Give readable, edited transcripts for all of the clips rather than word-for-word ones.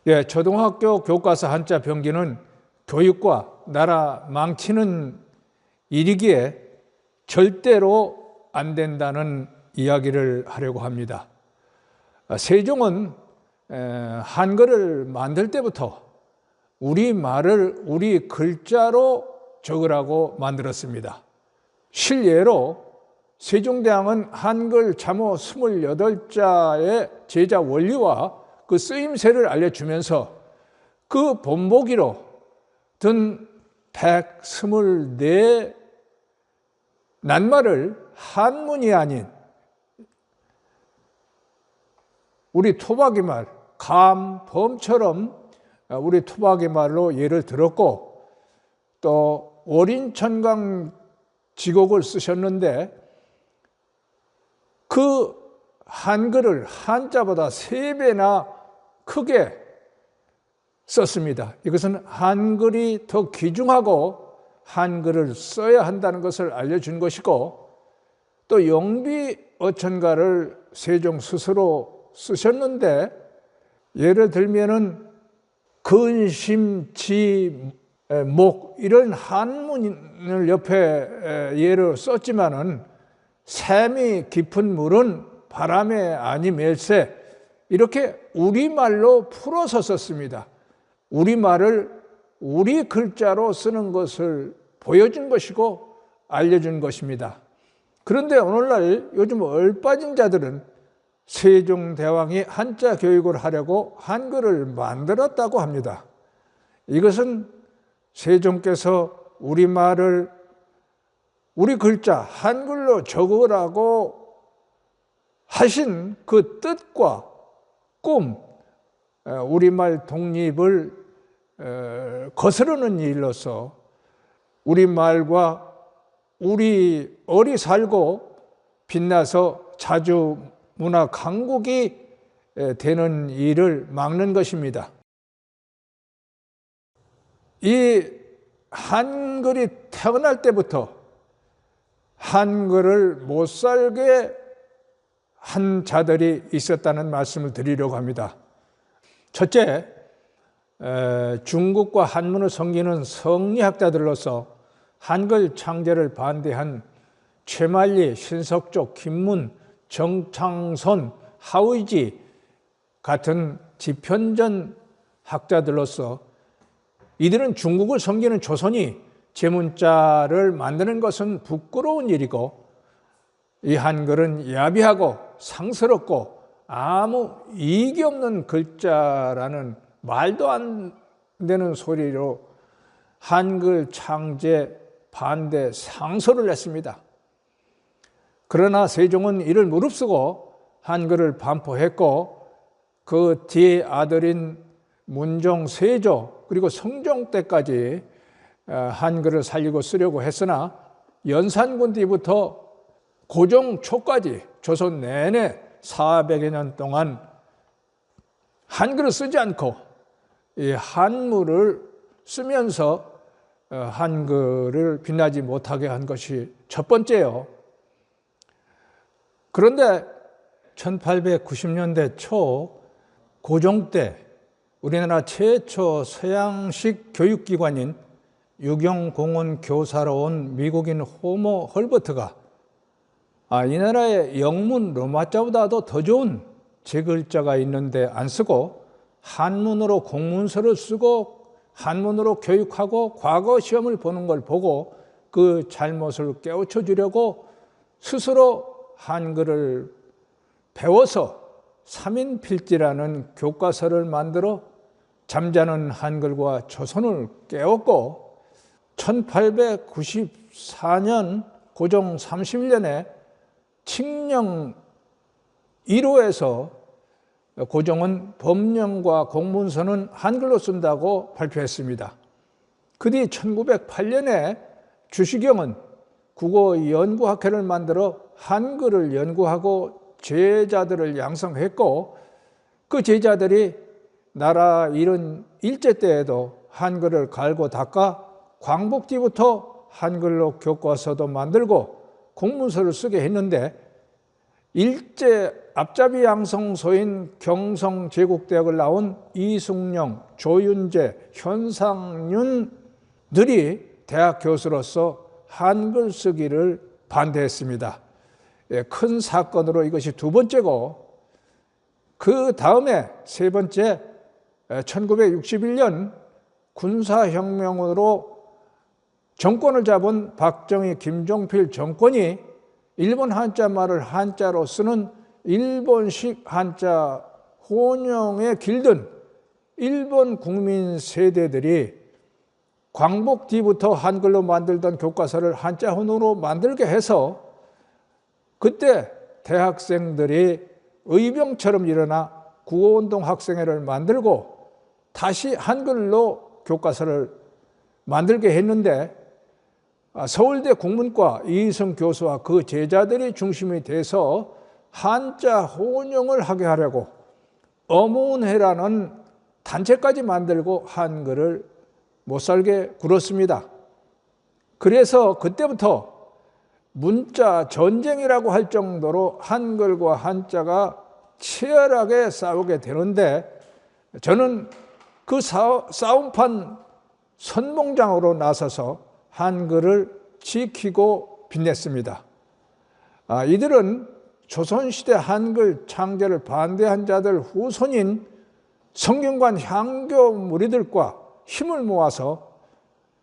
예, 초등학교 교과서 한자 병기는 교육과 나라 망치는 일이기에 절대로 안 된다는 이야기를 하려고 합니다. 세종은 한글을 만들 때부터 우리말을 우리 글자로 적으라고 만들었습니다. 실예로 세종대왕은 한글 잠호 28자의 제자 원리와 그 쓰임새를 알려주면서 그 본보기로 든 124 낱말을 한문이 아닌 우리 토박이 말, 감, 범처럼 우리 토박이 말로 예를 들었고, 또 월인천강 지곡을 쓰셨는데 그 한글을 한자보다 3배나 크게 썼습니다. 이것은 한글이 더 귀중하고 한글을 써야 한다는 것을 알려준 것이고, 또 용비어천가를 세종 스스로 쓰셨는데, 예를 들면은 근심지 목 이런 한문을 옆에 예를 썼지만은 샘이 깊은 물은 바람에 아니 멜세, 이렇게 우리말로 풀어서 썼습니다. 우리말을 우리 글자로 쓰는 것을 보여준 것이고 알려준 것입니다. 그런데 오늘날 요즘 얼빠진 자들은 세종대왕이 한자 교육을 하려고 한글을 만들었다고 합니다. 이것은 세종께서 우리말을 우리 글자 한글로 적으라고 하신 그 뜻과 꿈, 우리말 독립을 거스르는 일로서 우리말과 우리 얼이 살고 빛나서 자주 문화 강국이 되는 일을 막는 것입니다. 이 한글이 태어날 때부터 한글을 못 살게 한 자들이 있었다는 말씀을 드리려고 합니다. 첫째, 중국과 한문을 섬기는 성리학자들로서 한글 창제를 반대한 최만리, 신석조, 김문, 정창손, 하의지 같은 지편전 학자들로서 이들은 중국을 섬기는 조선이 제문자를 만드는 것은 부끄러운 일이고, 이 한글은 야비하고 상스럽고 아무 이익이 없는 글자라는 말도 안 되는 소리로 한글 창제 반대 상소를 했습니다. 그러나 세종은 이를 무릅쓰고 한글을 반포했고, 그 뒤에 아들인 문종, 세조 그리고 성종 때까지 한글을 살리고 쓰려고 했으나 연산군 뒤부터 고종 초까지 조선 내내 400여 년 동안 한글을 쓰지 않고 이 한문을 쓰면서 한글을 빛나지 못하게 한 것이 첫 번째요. 그런데 1890년대 초 고종 때 우리나라 최초 서양식 교육기관인 유경공원 교사로 온 미국인 호모 헐버트가 이 나라의 영문 로마자보다도 더 좋은 제글자가 있는데 안 쓰고 한문으로 공문서를 쓰고 한문으로 교육하고 과거 시험을 보는 걸 보고 그 잘못을 깨우쳐 주려고 스스로 한글을 배워서 삼인필지라는 교과서를 만들어 잠자는 한글과 조선을 깨웠고, 1894년 고종 31년에 칙령 1호에서 고종은 법령과 공문서는 한글로 쓴다고 발표했습니다. 그 뒤 1908년에 주시경은 국어연구학회를 만들어 한글을 연구하고 제자들을 양성했고, 그 제자들이 나라 이런 일제 때에도 한글을 갈고 닦아 광복기부터 한글로 교과서도 만들고 공문서를 쓰게 했는데, 일제 앞잡이 양성소인 경성제국대학을 나온 이숙영, 조윤재, 현상윤들이 대학 교수로서 한글 쓰기를 반대했습니다. 큰 사건으로 이것이 두 번째고, 그 다음에 세 번째, 1961년 군사혁명으로 정권을 잡은 박정희, 김종필 정권이 일본 한자말을 한자로 쓰는 일본식 한자 혼용에 길든 일본 국민 세대들이 광복 뒤부터 한글로 만들던 교과서를 한자 혼용으로 만들게 해서 그때 대학생들이 의병처럼 일어나 구호운동 학생회를 만들고 다시 한글로 교과서를 만들게 했는데, 서울대 국문과 이희성 교수와 그 제자들이 중심이 돼서 한자 혼용을 하게 하려고 어문회라는 단체까지 만들고 한글을 못살게 굴었습니다. 그래서 그때부터 문자 전쟁이라고 할 정도로 한글과 한자가 치열하게 싸우게 되는데, 저는 그 싸움판 선봉장으로 나서서 한글을 지키고 빛냈습니다. 이들은 조선시대 한글 창제를 반대한 자들 후손인 성균관 향교 무리들과 힘을 모아서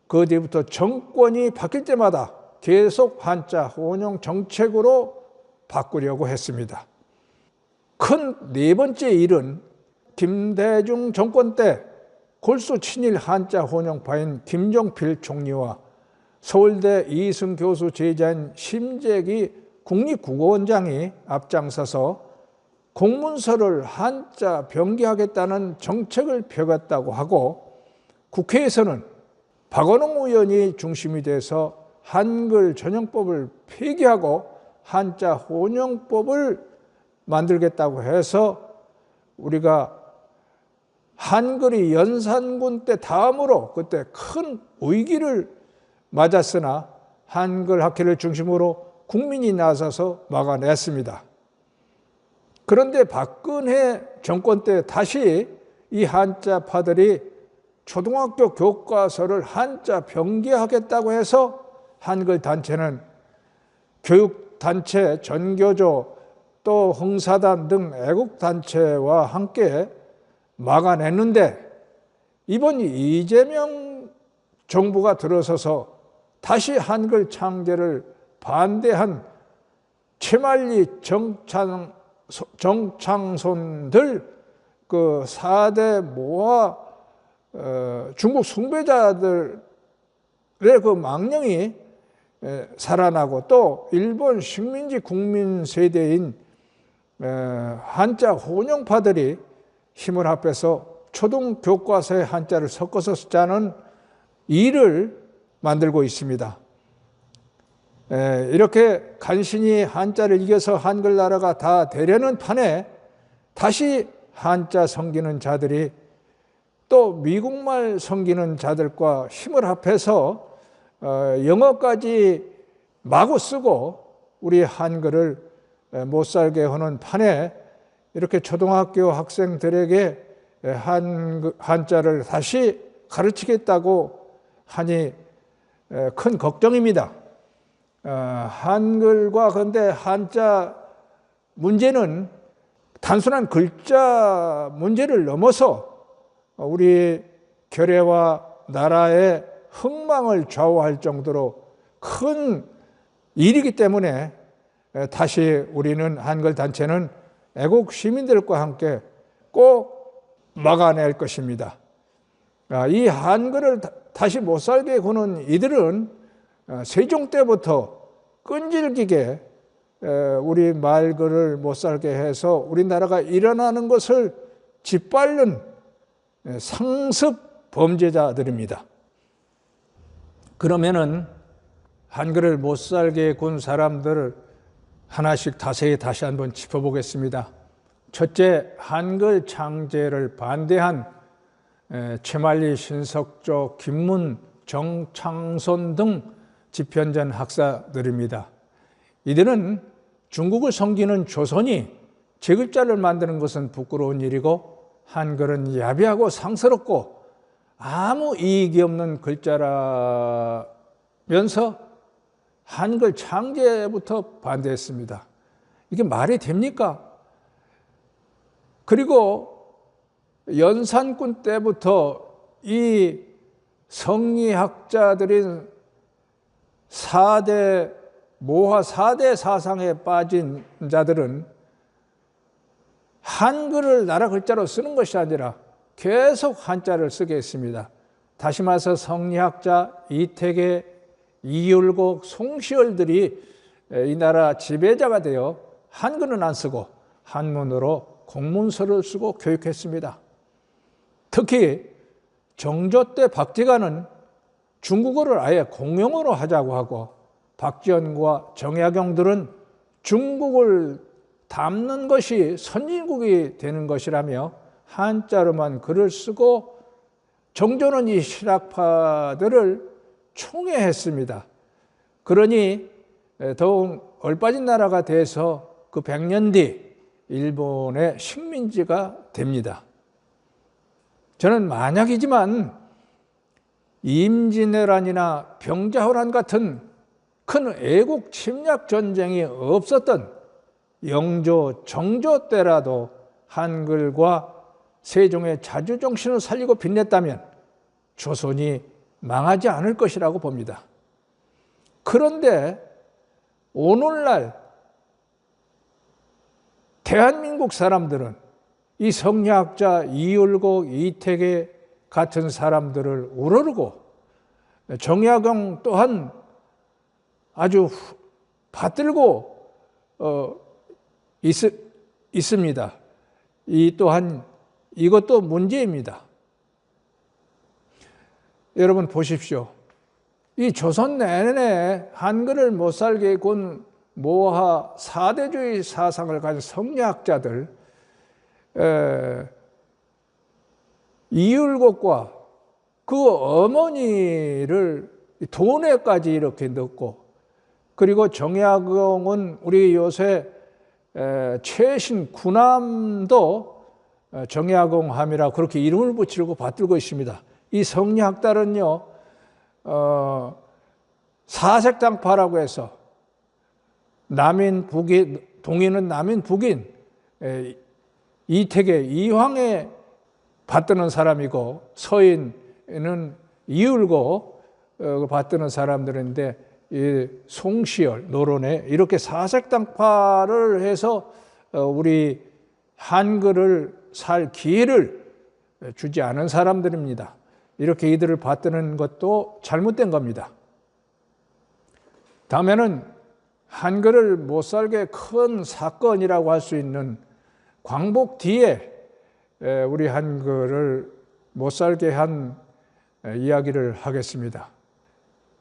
그 뒤부터 정권이 바뀔 때마다 계속 한자 혼용 정책으로 바꾸려고 했습니다. 큰 네 번째 일은 김대중 정권 때 골수 친일 한자 혼용파인 김종필 총리와 서울대 이승 교수 제자인 심재기 국립국어원장이 앞장서서 공문서를 한자 병기하겠다는 정책을 펴갔다고 하고, 국회에서는 박원홍 의원이 중심이 돼서 한글 전용법을 폐기하고 한자 혼용법을 만들겠다고 해서 우리가 한글이 연산군 때 다음으로 그때 큰 위기를 맞았으나 한글 학회를 중심으로 국민이 나서서 막아냈습니다. 그런데 박근혜 정권 때 다시 이 한자파들이 초등학교 교과서를 한자 병기하겠다고 해서 한글 단체는 교육단체, 전교조, 또 홍사단 등 애국단체와 함께 막아냈는데, 이번 이재명 정부가 들어서서 다시 한글 창제를 반대한 최만리, 정창손들 그 4대 모아 중국 숭배자들의 그 망령이 살아나고, 또 일본 식민지 국민 세대인 한자 혼용파들이 힘을 합해서 초등 교과서에 한자를 섞어서 쓰자는 일을 만들고 있습니다. 이렇게 간신히 한자를 이겨서 한글 나라가 다 되려는 판에 다시 한자 섬기는 자들이 또 미국말 섬기는 자들과 힘을 합해서 영어까지 마구 쓰고 우리 한글을 못 살게 하는 판에 이렇게 초등학교 학생들에게 한자를 다시 가르치겠다고 하니 큰 걱정입니다. 한글과 그런데 한자 문제는 단순한 글자 문제를 넘어서 우리 결의와 나라의 흥망을 좌우할 정도로 큰 일이기 때문에 다시 우리는 한글 단체는 애국 시민들과 함께 꼭 막아낼 것입니다. 이 한글을 다시 못 살게 구는 이들은 세종 때부터 끈질기게 우리 말글을 못 살게 해서 우리나라가 일어나는 것을 짓밟는 상습 범죄자들입니다. 그러면은 한글을 못 살게 군 사람들을 하나씩 자세히 다시 한번 짚어보겠습니다. 첫째, 한글 창제를 반대한 최만리, 신석조, 김문, 정창손 등 집현전 학사들입니다. 이들은 중국을 섬기는 조선이 제 글자를 만드는 것은 부끄러운 일이고 한글은 야비하고 상스럽고 아무 이익이 없는 글자라면서 한글 창제부터 반대했습니다. 이게 말이 됩니까? 그리고 연산군 때부터 이 성리학자들인 모화 4대 사상에 빠진 자들은 한글을 나라 글자로 쓰는 것이 아니라 계속 한자를 쓰게 했습니다. 다시 말해서 성리학자 이택의, 이율곡, 송시열들이 이 나라 지배자가 되어 한글은 안 쓰고 한문으로 공문서를 쓰고 교육했습니다. 특히 정조 때 박지관은 중국어를 아예 공용어로 하자고 하고 박지원과 정약용들은 중국을 담는 것이 선진국이 되는 것이라며 한자로만 글을 쓰고 정조는 이 실학파들을 총애했습니다. 그러니 더욱 얼빠진 나라가 돼서 그 100년 뒤 일본의 식민지가 됩니다. 저는 만약이지만 임진왜란이나 병자호란 같은 큰 애국 침략 전쟁이 없었던 영조, 정조 때라도 한글과 세종의 자주정신을 살리고 빛냈다면 조선이 망하지 않을 것이라고 봅니다. 그런데 오늘날 대한민국 사람들은 이 성리학자 이율곡, 이택의 같은 사람들을 우러르고 정약용 또한 아주 받들고 있습니다. 이 또한 이것도 문제입니다. 여러분 보십시오. 이 조선 내내 한글을 못 살게 군 모하 4대주의 사상을 가진 성리학자들 이율곡과 그 어머니를 돈에까지 이렇게 넣고 그리고 정약용은 우리 요새 최신 구남도 정약용함이라 그렇게 이름을 붙이려고 받들고 있습니다. 이 성리학자는요 사색당파라고 해서 남인 북인, 동인은 남인 북인, 이택의 이황에 받드는 사람이고 서인은 이율고 받드는 사람들인데 이 송시열, 노론에 이렇게 사색당파를 해서 우리 한글을 살 기회를 주지 않은 사람들입니다. 이렇게 이들을 받드는 것도 잘못된 겁니다. 다음에는 한글을 못 살게 큰 사건이라고 할 수 있는 광복 뒤에 우리 한글을 못 살게 한 이야기를 하겠습니다.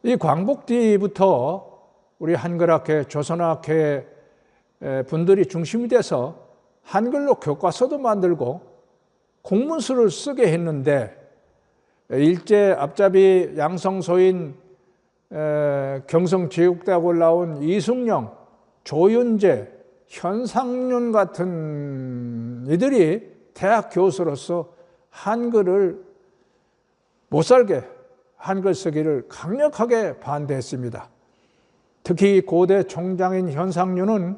이 광복 뒤부터 우리 한글학회, 조선학회 분들이 중심이 돼서 한글로 교과서도 만들고 공문서를 쓰게 했는데 일제 앞잡이 양성소인 경성제국대학을 나온 이승영, 조윤재, 현상윤 같은 이들이 대학 교수로서 한글을 못 살게 한글 쓰기를 강력하게 반대했습니다. 특히 고대 총장인 현상윤은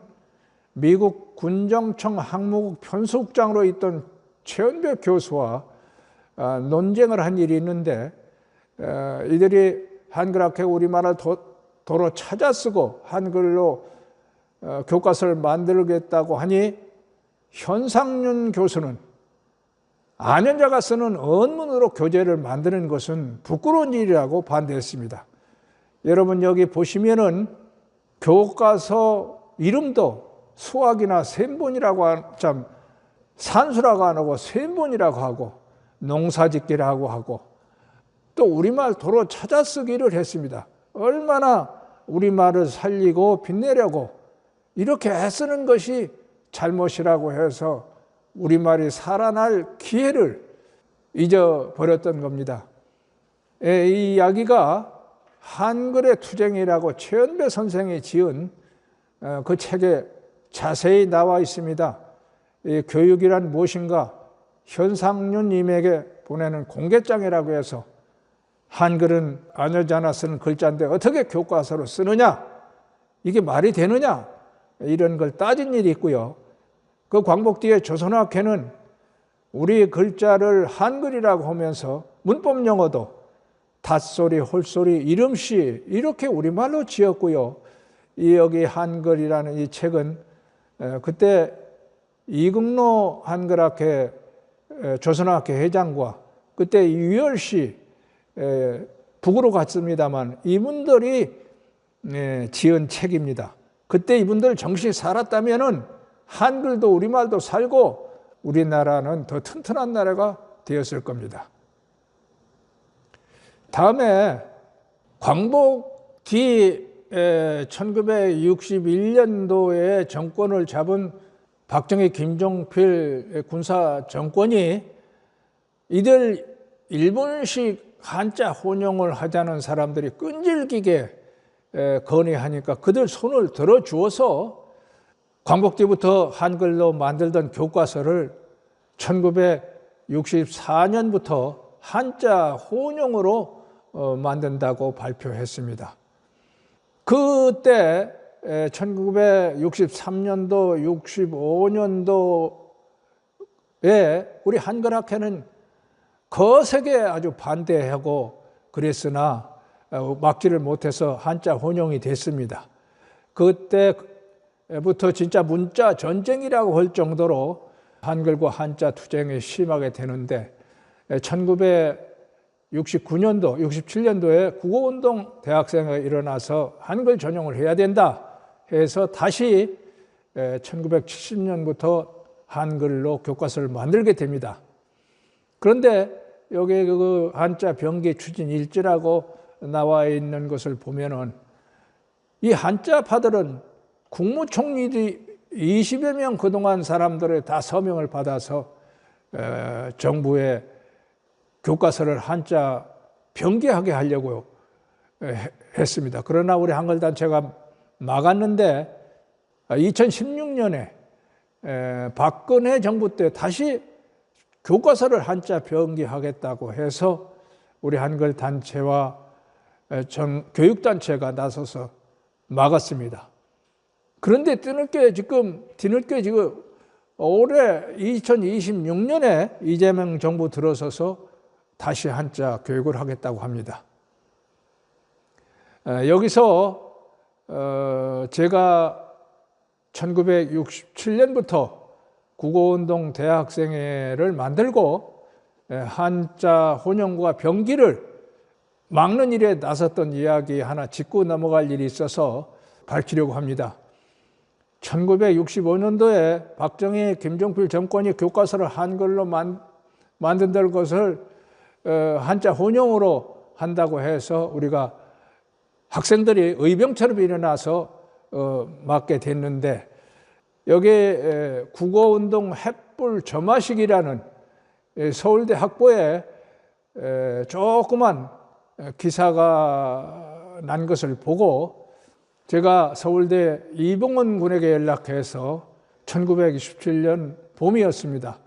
미국 군정청 항모국 편수국장으로 있던 최은백 교수와 논쟁을 한 일이 있는데 이들이 한글학회 우리말을 도로 찾아 쓰고 한글로 교과서를 만들겠다고 하니 현상윤 교수는 안현자가 쓰는 언문으로 교재를 만드는 것은 부끄러운 일이라고 반대했습니다. 여러분 여기 보시면은 교과서 이름도 수학이나 셈본이라고 참 산수라고 안 하고 셈본이라고 하고 농사짓기라고 하고 또 우리말 도로 찾아 쓰기를 했습니다. 얼마나 우리말을 살리고 빛내려고 이렇게 애쓰는 것이 잘못이라고 해서 우리말이 살아날 기회를 잊어버렸던 겁니다. 이 이야기가 한글의 투쟁이라고 최은배 선생이 지은 그 책에 자세히 나와 있습니다. 이 교육이란 무엇인가? 현상윤님에게 보내는 공개장이라고 해서 한글은 안 여자나 쓰는 글자인데 어떻게 교과서로 쓰느냐? 이게 말이 되느냐? 이런 걸 따진 일이 있고요. 그 광복 뒤에 조선어학회는 우리 글자를 한글이라고 하면서 문법 용어도 닷소리, 홀소리, 이름씨 이렇게 우리말로 지었고요. 여기 한글이라는 이 책은 그때 이국노 한글학회 조선어학회 회장과 그때 유열씨 북으로 갔습니다만 이분들이 지은 책입니다. 그때 이분들 정신이 살았다면은 한글도 우리말도 살고 우리나라는 더 튼튼한 나라가 되었을 겁니다. 다음에 광복 뒤 1961년도에 정권을 잡은 박정희, 김종필 군사 정권이 이들 일본식 한자 혼용을 하자는 사람들이 끈질기게 건의하니까 그들 손을 들어주어서 광복 뒤부터 한글로 만들던 교과서를 1964년부터 한자 혼용으로 만든다고 발표했습니다. 그때 1963년도, 65년도에 우리 한글학회는 거세게 아주 반대하고 그랬으나 막지를 못해서 한자 혼용이 됐습니다. 그때부터 진짜 문자 전쟁이라고 할 정도로 한글과 한자 투쟁이 심하게 되는데 1969년도, 67년도에 국어운동 대학생이 일어나서 한글 전용을 해야 된다 해서 다시 1970년부터 한글로 교과서를 만들게 됩니다. 그런데 여기 그 한자 병기 추진 일지라고 나와 있는 것을 보면은 이 한자파들은 국무총리들이 20여 명 그동안 사람들의 다 서명을 받아서 정부에 교과서를 한자 병기하게 하려고 했습니다. 그러나 우리 한글단체가 막았는데 2016년에 박근혜 정부 때 다시 교과서를 한자 병기하겠다고 해서 우리 한글단체와 교육단체가 나서서 막았습니다. 그런데 뒤늦게 지금 올해 2026년에 이재명 정부 들어서서 다시 한자 교육을 하겠다고 합니다. 여기서 제가 1967년부터 국어운동 대학생회를 만들고 한자 혼용과 병기를 막는 일에 나섰던 이야기 하나 짚고 넘어갈 일이 있어서 밝히려고 합니다. 1965년도에 박정희, 김종필 정권이 교과서를 한글로 만든다는 것을 한자 혼용으로 한다고 해서 우리가 학생들이 의병처럼 일어나서 막게 됐는데 여기에 국어운동 햇불 점화식이라는 서울대 학보에 조그만 기사가 난 것을 보고 제가 서울대 이봉원 군에게 연락해서 1927년 봄이었습니다.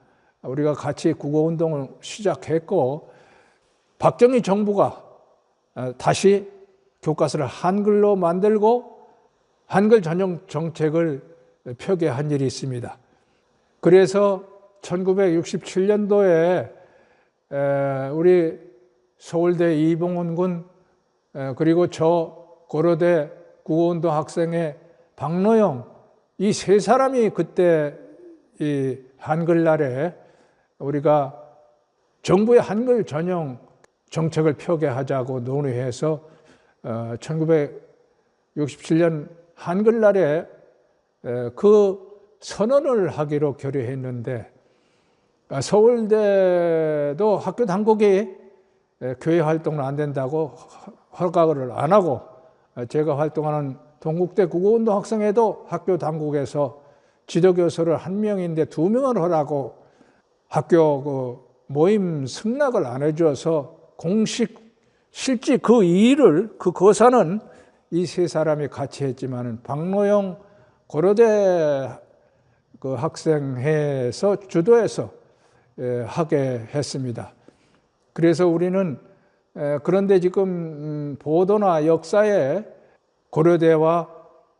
우리가 같이 국어운동을 시작했고 박정희 정부가 다시 교과서를 한글로 만들고 한글 전용 정책을 표기한 일이 있습니다. 그래서 1967년도에 우리 서울대 이봉원 군 그리고 저 고려대 국어운동 학생의 박노영 이 세 사람이 그때 이 한글날에 우리가 정부의 한글 전용 정책을 표기하자고 논의해서 1967년 한글날에 그 선언을 하기로 결의했는데 서울대도 학교 당국이 교회 활동은 안 된다고 허가를 안 하고 제가 활동하는 동국대 국어운동 학생회도 학교 당국에서 지도교수를 1명인데 2명을 하라고 학교 그 모임 승낙을 안 해줘서 공식 실제 그 일을 그 거사는 이 세 사람이 같이 했지만은 박노영 고려대 그 학생회에서 주도해서 하게 했습니다. 그래서 우리는 그런데 지금 보도나 역사에 고려대와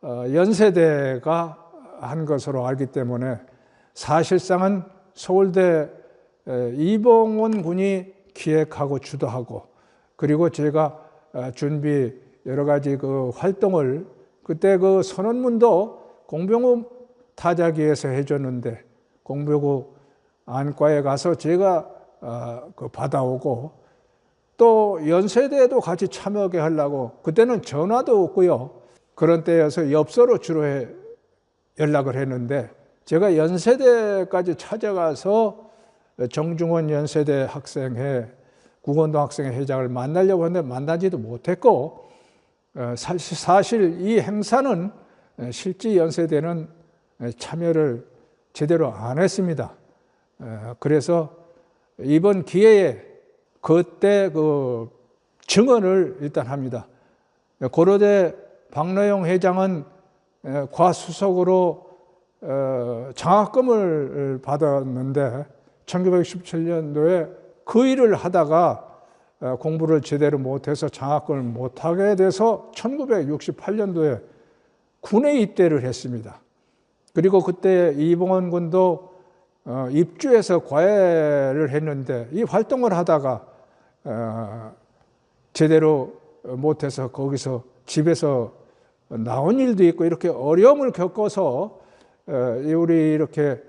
연세대가 한 것으로 알기 때문에 사실상은 서울대 이봉원 군이 기획하고 주도하고, 그리고 제가 준비 여러 가지 그 활동을, 그때 그 선언문도 공병호 타자기에서 해줬는데 공병호 안과에 가서 제가 그 받아오고, 또 연세대도 같이 참여하게 하려고, 그때는 전화도 없고요. 그런 때여서 엽서로 주로 연락을 했는데, 제가 연세대까지 찾아가서 정중원 연세대 학생회, 국원동 학생회 회장을 만나려고 했는데 만나지도 못했고, 사실 이 행사는 실제 연세대는 참여를 제대로 안 했습니다. 그래서 이번 기회에 그때 그 증언을 일단 합니다. 고려대 박노영 회장은 과수석으로 장학금을 받았는데 1967년도에 그 일을 하다가 공부를 제대로 못해서 장학금을 못하게 돼서 1968년도에 군에 입대를 했습니다. 그리고 그때 이봉원 군도 입주해서 과외를 했는데, 이 활동을 하다가 제대로 못해서 거기서 집에서 나온 일도 있고, 이렇게 어려움을 겪어서 우리 이렇게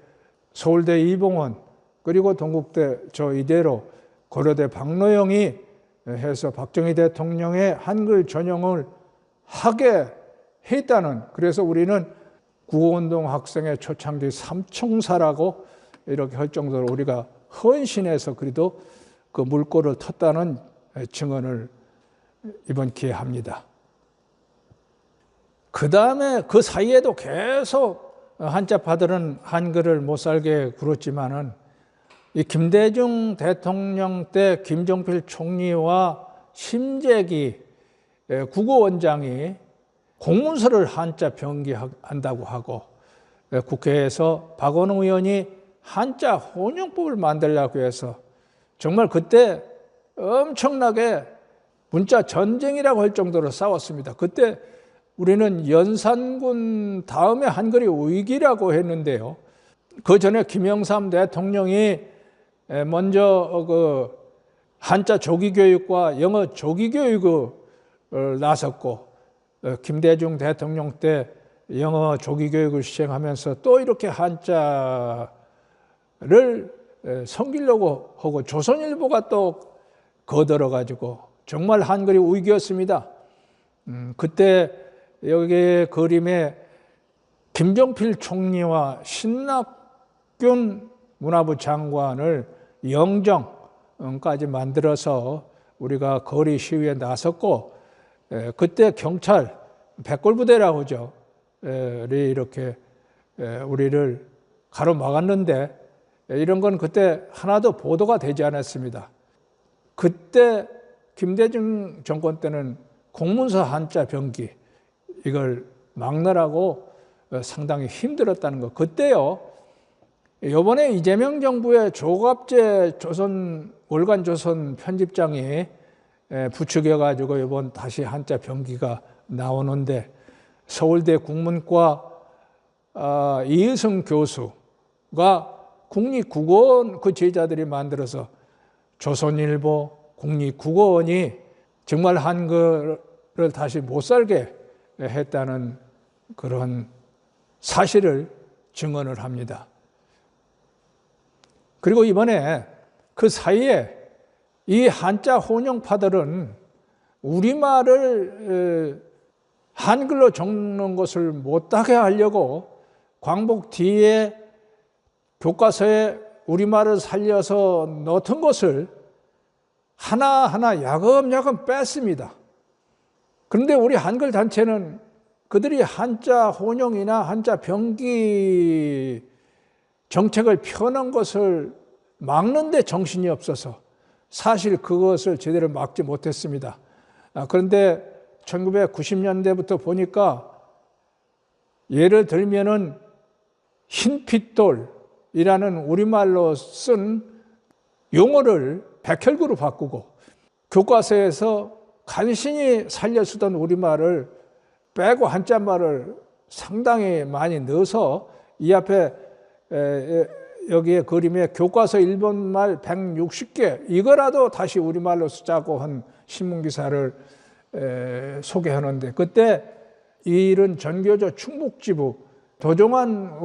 서울대 이봉원, 그리고 동국대 저 이대로 고려대 박노영이 해서 박정희 대통령의 한글 전형을 하게 했다는, 그래서 우리는 구호운동 학생의 초창기 삼총사라고 이렇게 할 정도로 우리가 헌신해서 그래도 그 물꼬를 텄다는 증언을 이번 기회에 합니다. 그 다음에 그 사이에도 계속 한자파들은 한글을 못 살게 굴었지만은, 이 김대중 대통령 때 김종필 총리와 심재기 국어원장이 공문서를 한자 병기한다고 하고, 국회에서 박원웅 의원이 한자 혼용법을 만들려고 해서 정말 그때 엄청나게 문자 전쟁이라고 할 정도로 싸웠습니다. 그때 우리는 연산군 다음에 한글이 위기라고 했는데요. 그 전에 김영삼 대통령이 먼저 그 한자 조기교육과 영어 조기교육을 나섰고, 김대중 대통령 때 영어 조기교육을 시행하면서 또 이렇게 한자를 섬기려고 하고, 조선일보가 또 거들어가지고 정말 한글이 위기였습니다. 그때 여기 그림에 김종필 총리와 신낙균 문화부 장관을 영정까지 만들어서 우리가 거리 시위에 나섰고, 그때 경찰 백골부대라고 하죠. 이렇게 우리를 가로막았는데, 이런 건 그때 하나도 보도가 되지 않았습니다. 그때 김대중 정권 때는 공문서 한자 병기 이걸 막느라고 상당히 힘들었다는 거. 그때요, 이번에 이재명 정부의 조갑재 월간조선 편집장이 부추겨가지고 이번 다시 한자 병기가 나오는데, 서울대 국문과 이의성 교수가 국립국어원 그 제자들이 만들어서 조선일보, 국립국어원이 정말 한글을 다시 못 살게 했다는 그런 사실을 증언을 합니다. 그리고 이번에 그 사이에 이 한자 혼용파들은 우리말을 한글로 적는 것을 못하게 하려고 광복 뒤에 교과서에 우리말을 살려서 넣던 것을 하나하나 야금야금 뺐습니다. 그런데 우리 한글 단체는 그들이 한자 혼용이나 한자 병기 정책을 펴는 것을 막는 데 정신이 없어서 사실 그것을 제대로 막지 못했습니다. 그런데 1990년대부터 보니까 예를 들면은 흰핏돌이라는 우리말로 쓴 용어를 백혈구로 바꾸고 교과서에서 간신히 살려 쓰던 우리말을 빼고 한자말을 상당히 많이 넣어서 이 앞에 여기에 그림에 교과서 일본말 160개 이거라도 다시 우리말로 쓰자고 한 신문기사를 소개하는데, 그때 이 일은 전교조 충북지부 도종환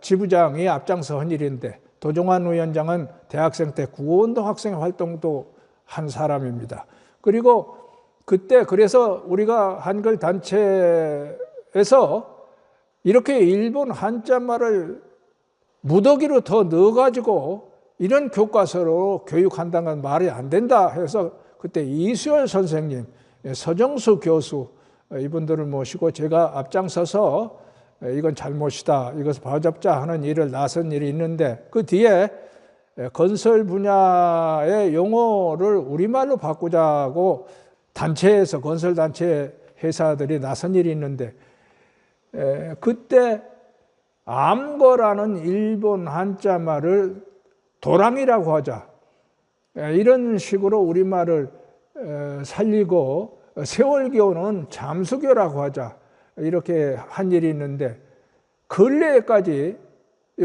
지부장이 앞장서 한 일인데, 도종환 위원장은 대학생 때 국어운동 학생 활동도 한 사람입니다. 그리고 그때 그래서 우리가 한글 단체에서 이렇게 일본 한자말을 무더기로 더 넣어가지고 이런 교과서로 교육한다는 건 말이 안 된다 해서 그때 이수열 선생님, 서정수 교수 이분들을 모시고 제가 앞장서서 이건 잘못이다, 이것을 바로잡자 하는 일을 나선 일이 있는데, 그 뒤에 건설 분야의 용어를 우리말로 바꾸자고 단체에서 건설단체 회사들이 나선 일이 있는데, 그때 암거라는 일본 한자말을 도랑이라고 하자, 이런 식으로 우리말을 살리고 세월교는 잠수교라고 하자, 이렇게 한 일이 있는데, 근래까지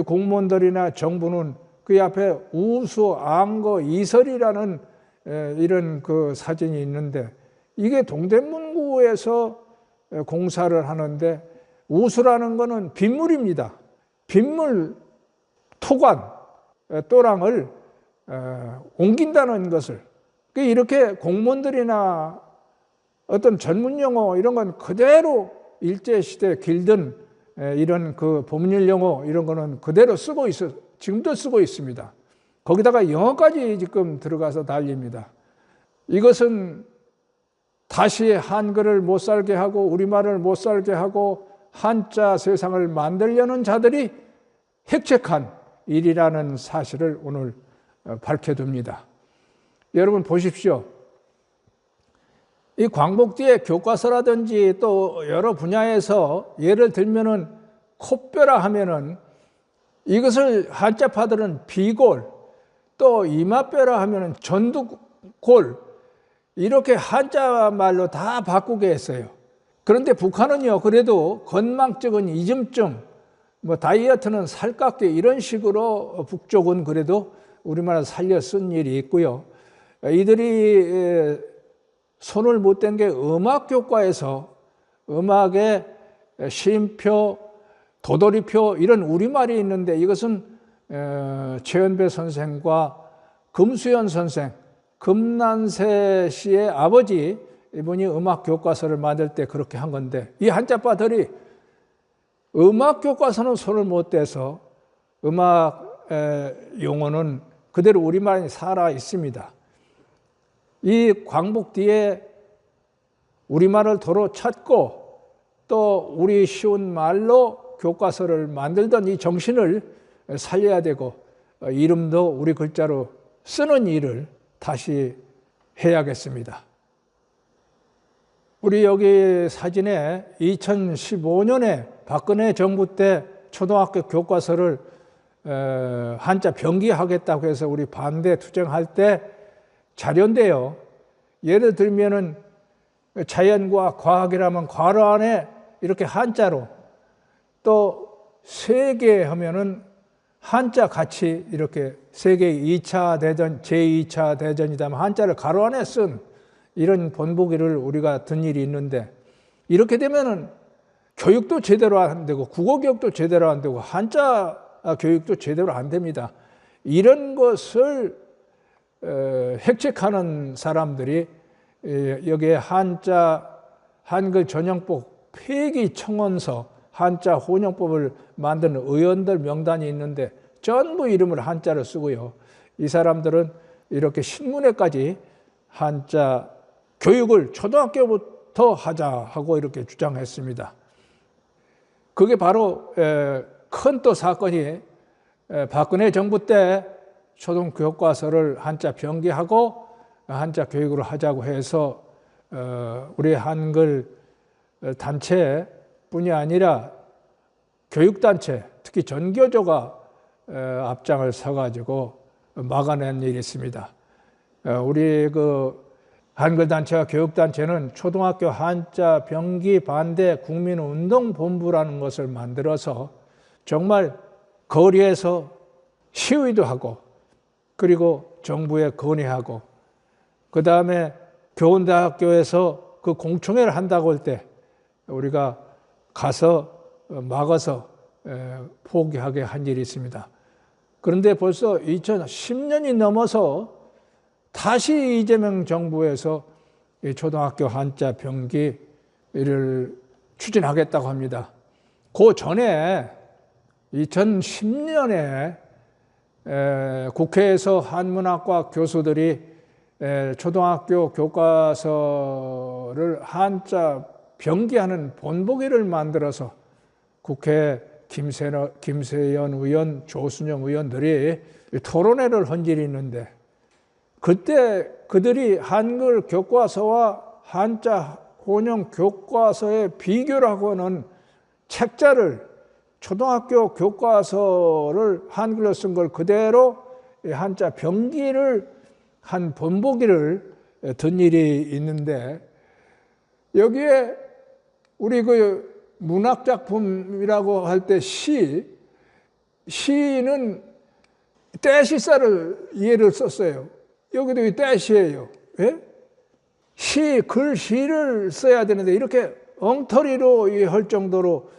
공무원들이나 정부는 그 앞에 우수, 앙거, 이설이라는 이런 그 사진이 있는데, 이게 동대문구에서 공사를 하는데 우수라는 것은 빗물입니다. 빗물 토관, 또랑을 옮긴다는 것을. 이렇게 공무원들이나 어떤 전문 용어 이런 건 그대로 일제시대 길든 이런 그 법률 용어 이런 거는 그대로 쓰고 있어, 지금도 쓰고 있습니다. 거기다가 영어까지 지금 들어가서 난립니다. 이것은 다시 한글을 못 살게 하고 우리말을 못 살게 하고 한자 세상을 만들려는 자들이 핵책한 일이라는 사실을 오늘 밝혀둡니다. 여러분 보십시오. 이 광복뒤에 교과서라든지 또 여러 분야에서 예를 들면은 콧뼈라 하면은 이것을 한자파들은 비골, 또 이마뼈라 하면은 전두골, 이렇게 한자 말로 다 바꾸게 했어요. 그런데 북한은요, 그래도 건망증은 이즘증, 뭐 다이어트는 살깎기, 이런 식으로 북쪽은 그래도 우리말을 살려 쓴 일이 있고요. 이들이 손을 못 댄 게 음악교과에서 음악의 쉼표, 도돌이표 이런 우리말이 있는데, 이것은 최연배 선생과 금수연 선생, 금난세 씨의 아버지, 이분이 음악교과서를 만들 때 그렇게 한 건데, 이 한자파들이 음악교과서는 손을 못 대서 음악 용어는 그대로 우리말이 살아 있습니다. 이 광복 뒤에 우리말을 도로 찾고 또 우리 쉬운 말로 교과서를 만들던 이 정신을 살려야 되고, 이름도 우리 글자로 쓰는 일을 다시 해야겠습니다. 우리 여기 사진에 2015년에 박근혜 정부 때 초등학교 교과서를 한자 병기하겠다고 해서 우리 반대 투쟁할 때 자료인데요. 예를 들면은 자연과 과학이라면 괄호 안에 이렇게 한자로, 또 세계 하면은 한자 같이 이렇게 세계 2차 대전, 제2차 대전이다면 한자를 가로 안에 쓴 이런 본보기를 우리가 든 일이 있는데, 이렇게 되면은 교육도 제대로 안 되고 국어 교육도 제대로 안 되고 한자 교육도 제대로 안 됩니다. 이런 것을 획책하는 사람들이 여기에 한글 전형법 폐기 청원서, 한자 혼용법을 만드는 의원들 명단이 있는데 전부 이름을 한자로 쓰고요. 이 사람들은 이렇게 신문에까지 한자 교육을 초등학교부터 하자 하고 이렇게 주장했습니다. 그게 바로 큰 또 사건이 박근혜 정부 때 초등교과서를 한자 병기하고 한자 교육으로 하자고 해서 우리 한글 단체뿐이 아니라 교육단체, 특히 전교조가 앞장을 서가지고 막아낸 일이 있습니다. 우리 한글단체와 교육단체는 초등학교 한자 병기 반대 국민운동본부라는 것을 만들어서 정말 거리에서 시위도 하고, 그리고 정부에 건의하고, 그 다음에 교원대학교에서 그 공청회를 한다고 할 때 우리가 가서 막아서 포기하게 한 일이 있습니다. 그런데 벌써 2010년이 넘어서 다시 이재명 정부에서 초등학교 한자 병기를 추진하겠다고 합니다. 그 전에 2010년에 국회에서 한문학과 교수들이 초등학교 교과서를 한자 병기하는 본보기를 만들어서 국회 김세연 의원, 조순영 의원들이 토론회를 한 일이 있는데, 그때 그들이 한글 교과서와 한자 혼용 교과서의 비교를 하고는 책자를, 초등학교 교과서를 한글로 쓴 걸 그대로 한자 병기를 한 본보기를 든 일이 있는데, 여기에 우리 문학작품이라고 할 때 시는 떼시살을 예를 썼어요. 여기도 이 떼시예요. 왜? 글씨를 써야 되는데 이렇게 엉터리로 할 정도로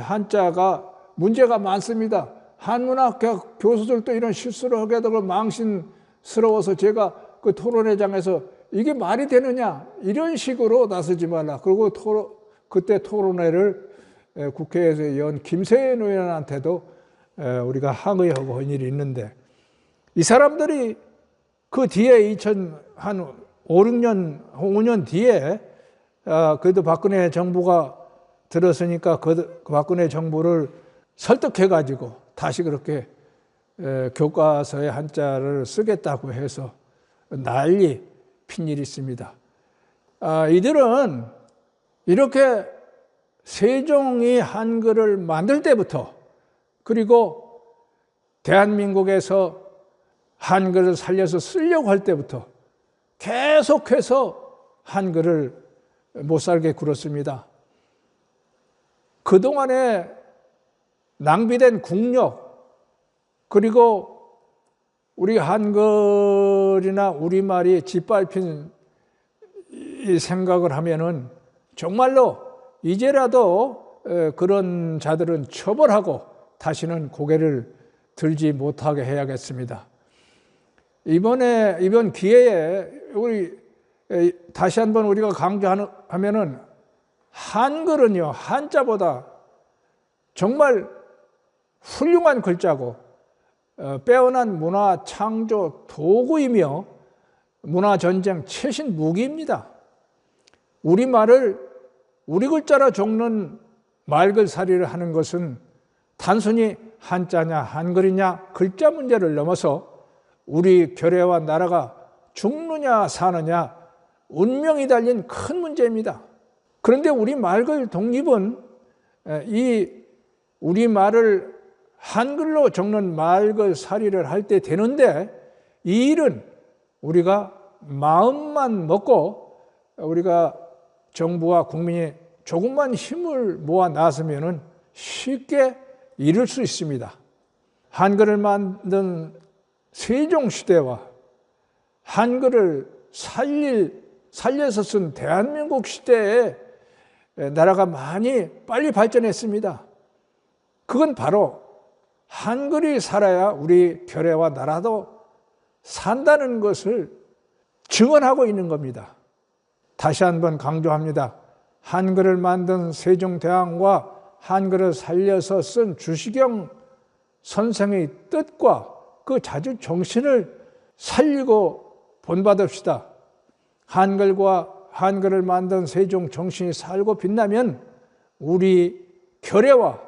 한자가 문제가 많습니다. 한문학교 교수들도 이런 실수를 하게 되고 망신스러워서 제가 그 토론회장에서 이게 말이 되느냐, 이런 식으로 나서지 말라. 그리고 그때 토론회를 국회에서 연 김세연 의원한테도 우리가 항의하고 한 일이 있는데, 이 사람들이 그 뒤에 한 5, 5년 뒤에 그래도 박근혜 정부가 들었으니까 그 박근혜 정부를 설득해가지고 다시 그렇게 교과서에 한자를 쓰겠다고 해서 난리 핀 일이 있습니다. 이들은 이렇게 세종이 한글을 만들 때부터, 그리고 대한민국에서 한글을 살려서 쓰려고 할 때부터 계속해서 한글을 못 살게 굴었습니다. 그동안에 낭비된 국력, 그리고 우리 한글이나 우리말이 짓밟힌 이 생각을 하면은 정말로 이제라도 그런 자들은 처벌하고 다시는 고개를 들지 못하게 해야겠습니다. 이번 기회에 우리 다시 한번 우리가 강조하면은 한글은요, 한자보다 정말 훌륭한 글자고 빼어난 문화 창조 도구이며 문화전쟁 최신 무기입니다. 우리말을 우리 글자로 적는 말글살이를 하는 것은 단순히 한자냐 한글이냐 글자 문제를 넘어서 우리 결의와 나라가 죽느냐 사느냐 운명이 달린 큰 문제입니다. 그런데 우리 말글 독립은 이 우리말을 한글로 적는 말글살이를 할 때 되는데, 이 일은 우리가 마음만 먹고 우리가 정부와 국민이 조금만 힘을 모아 나서면 쉽게 이룰 수 있습니다. 한글을 만든 세종시대와 한글을 살려서 쓴 대한민국 시대에 나라가 많이 빨리 발전했습니다. 그건 바로 한글이 살아야 우리 결의와 나라도 산다는 것을 증언하고 있는 겁니다. 다시 한번 강조합니다. 한글을 만든 세종대왕과 한글을 살려서 쓴 주시경 선생의 뜻과 그 자주 정신을 살리고 본받읍시다. 한글을 만든 세종 정신이 살고 빛나면 우리 결의와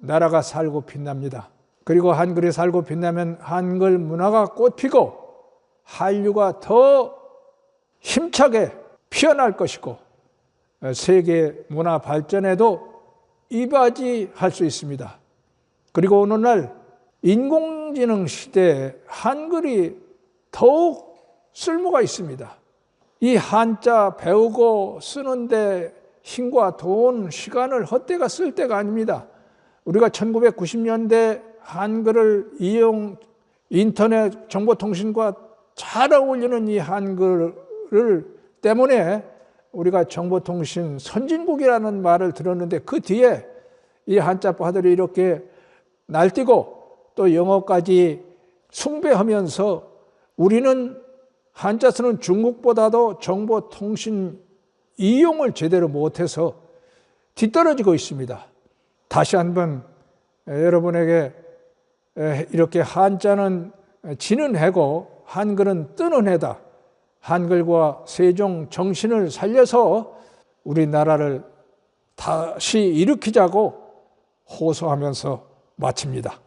나라가 살고 빛납니다. 그리고 한글이 살고 빛나면 한글 문화가 꽃피고 한류가 더 힘차게 피어날 것이고 세계 문화 발전에도 이바지할 수 있습니다. 그리고 오늘날 인공지능 시대에 한글이 더욱 쓸모가 있습니다. 이 한자 배우고 쓰는데 힘과 돈, 시간을 헛되가 쓸 때가 아닙니다. 우리가 1990년대 한글을 인터넷 정보통신과 잘 어울리는 이 한글을 때문에 우리가 정보통신 선진국이라는 말을 들었는데, 그 뒤에 이 한자파들이 이렇게 날뛰고 또 영어까지 숭배하면서 우리는 한자 쓰는 중국보다도 정보통신 이용을 제대로 못해서 뒤떨어지고 있습니다. 다시 한번 여러분에게 이렇게 한자는 지는 해고 한글은 뜨는 해다, 한글과 세종 정신을 살려서 우리나라를 다시 일으키자고 호소하면서 마칩니다.